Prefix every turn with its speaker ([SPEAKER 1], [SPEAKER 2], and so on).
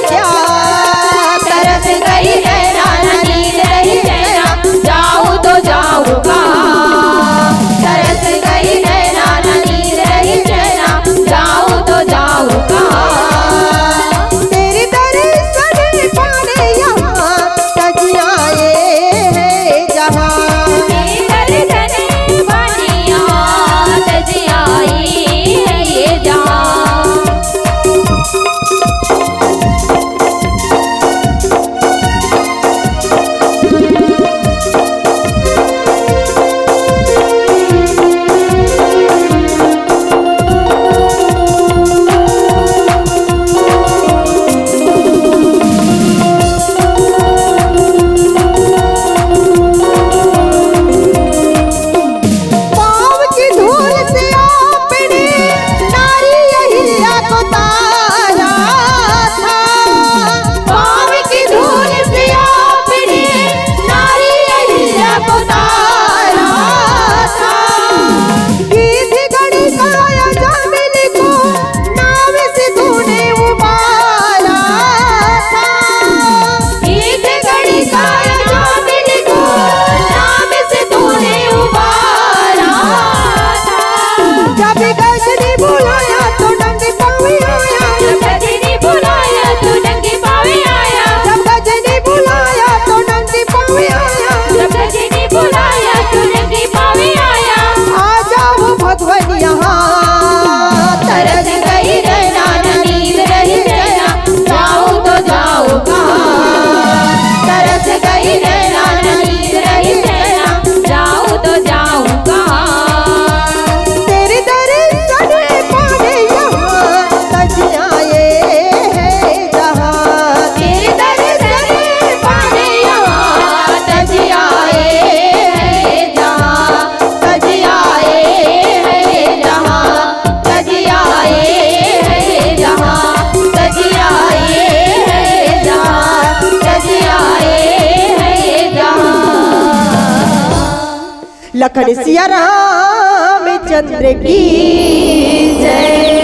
[SPEAKER 1] क्या तरस गई नैना नींद रही चैना जाऊं तो जाऊं कहाँ तरस गई नैना नींद रही चैना जाऊं तो जाऊं कहाँ तेरी दर्शन पाने यहाँ तजियाए हैं जहाँ तेरी दर्शन पाने यहाँ तजियाए है ये जहाँ लखन सिया रामचंद्र की जय।